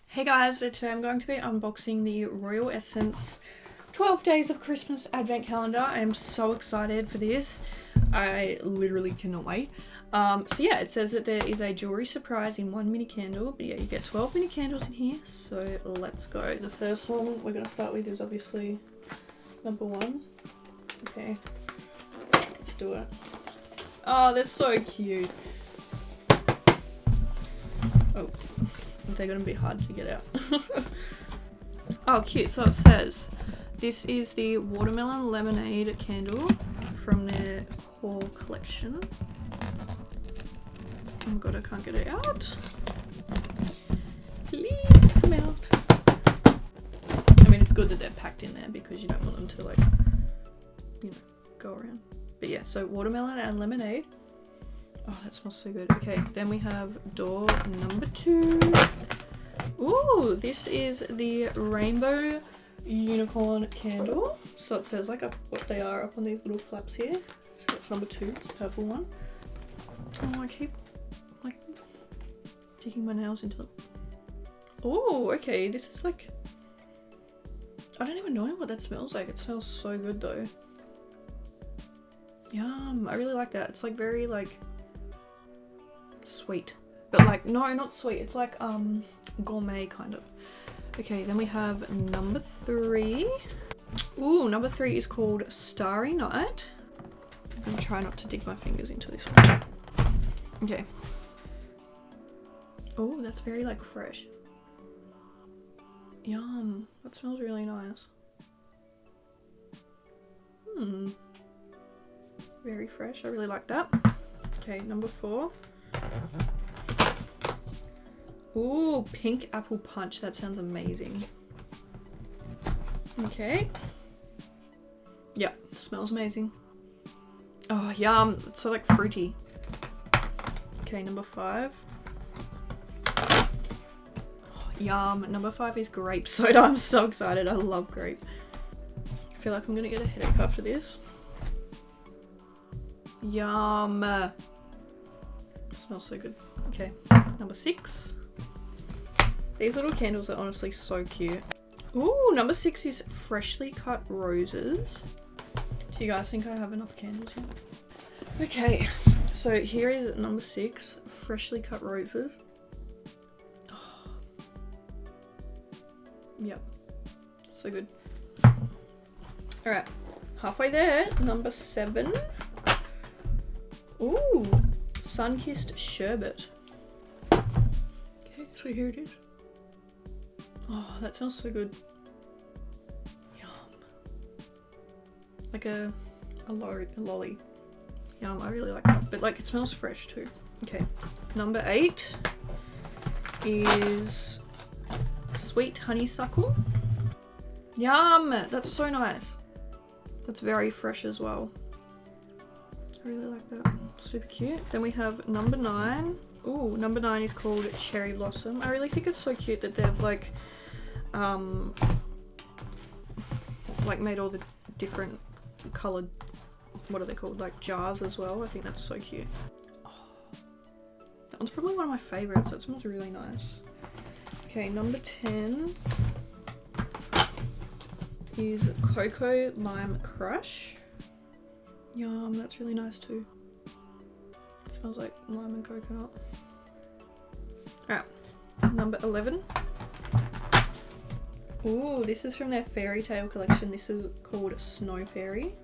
Hey guys, so today I'm going to be unboxing the Royal Essence 12 Days of Christmas Advent Calendar. I am so excited for this. I literally cannot wait. So yeah, it says that there is a jewelry surprise in one mini candle, but yeah, you get 12 mini candles in here, so let's go. The first one we're going to start with is obviously number 1. Okay, let's do it. Oh, they're so cute. Oh. They're going to be hard to get out. Oh, cute. So it says, this is the Watermelon Lemonade candle from their core collection. Oh my god, I can't get it out. Please come out. I mean, it's good that they're packed in there because you don't want them to, like, you know, go around. But yeah, so watermelon and lemonade. Oh, that smells so good. Okay, then we have door number 2. Ooh, this is the Rainbow Unicorn candle. So it says like what they are up on these little flaps here. So that's number 2, it's a purple one. Oh, I keep like digging my nails into them. Oh, okay, this is like, I don't even know what that smells like. It smells so good though. Yum, I really like that. It's like very like sweet, but like no, not sweet, it's like gourmet kind of. Okay, then we have number 3. Ooh, number 3 is called Starry Night. I'm gonna try not to dig my fingers into this one. Okay. Oh, that's very like fresh. Yum, that smells really nice. Very fresh, I really like that. Okay, number 4. Ooh, pink apple punch. That sounds amazing. Okay. Yeah, smells amazing. Oh, yum. It's so like fruity. Okay, number 5. Oh, yum. Number 5 is grape soda. I'm so excited. I love grape. I feel like I'm gonna get a headache after this. Yum. It smells so good. Okay, number 6. These little candles are honestly so cute. Ooh, number 6 is freshly cut roses. Do you guys think I have enough candles here? Okay, so here is number 6, freshly cut roses. Oh. Yep, so good. Alright, halfway there, number 7. Ooh, sun-kissed sherbet. Okay, so here it is. Oh, that smells so good. Yum. Like a lolly. Yum, I really like that. But like, it smells fresh too. Okay, number 8 is sweet honeysuckle. Yum, that's so nice. That's very fresh as well. I really like that. Super cute. Then we have number 9. Ooh, number 9 is called Cherry Blossom. I really think it's so cute that they've like made all the different coloured, what are they called, like jars as well. I think that's so cute. Oh, that one's probably one of my favourites. That smells really nice. Okay, number 10 is Cocoa Lime Crush. Yum, that's really nice too. It smells like lime and coconut. Alright, number 11. Ooh, this is from their fairy tale collection. This is called Snow Fairy.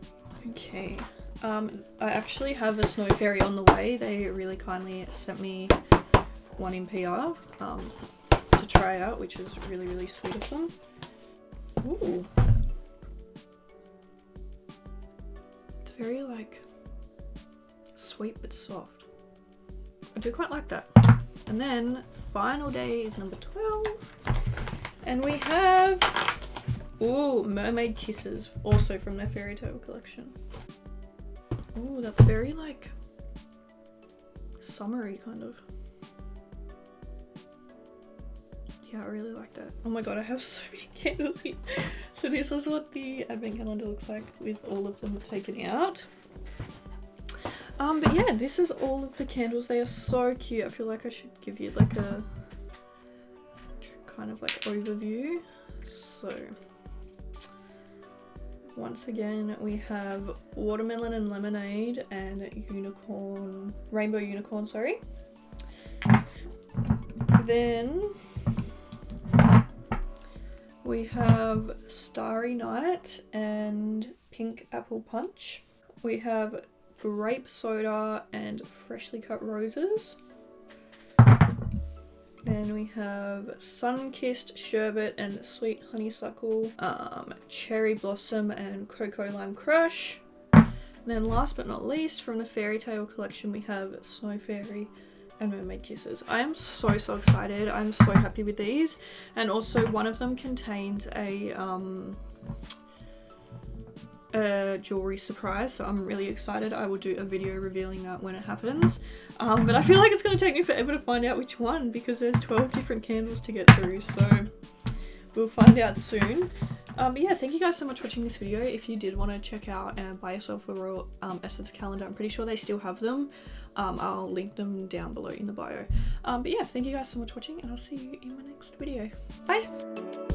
Okay, I actually have a Snow Fairy on the way. They really kindly sent me one in PR to try out, which is really, really sweet of them. Ooh. It's very like sweet but soft. I do quite like that. And then final day is number 12. And we have, ooh, Mermaid Kisses, also from their fairy tale collection. Ooh, that's very like summery kind of. Yeah, I really like that. Oh my god, I have so many candles here. So this is what the advent calendar looks like with all of them taken out. But yeah, this is all of the candles. They are so cute. I feel like I should give you like a kind of like overview. So once again, we have watermelon and lemonade and rainbow unicorn, sorry. Then we have Starry Night and Pink Apple Punch. We have grape soda and freshly cut roses. Then we have sun-kissed sherbet and sweet honeysuckle, cherry blossom and cocoa lime crush. And then last but not least, from the fairy tale collection, we have Snow Fairy and Mermaid Kisses. I am so excited. I'm so happy with these. And also one of them contains a jewelry surprise, so I'm really excited. I will do a video revealing that when it happens. But I feel like it's going to take me forever to find out which one because there's 12 different candles to get through, so we'll find out soon. But yeah, thank you guys so much for watching this video. If you did want to check out and buy yourself a Royal Essence calendar, I'm pretty sure they still have them. I'll link them down below in the bio. But yeah, thank you guys so much for watching, and I'll see you in my next video. Bye!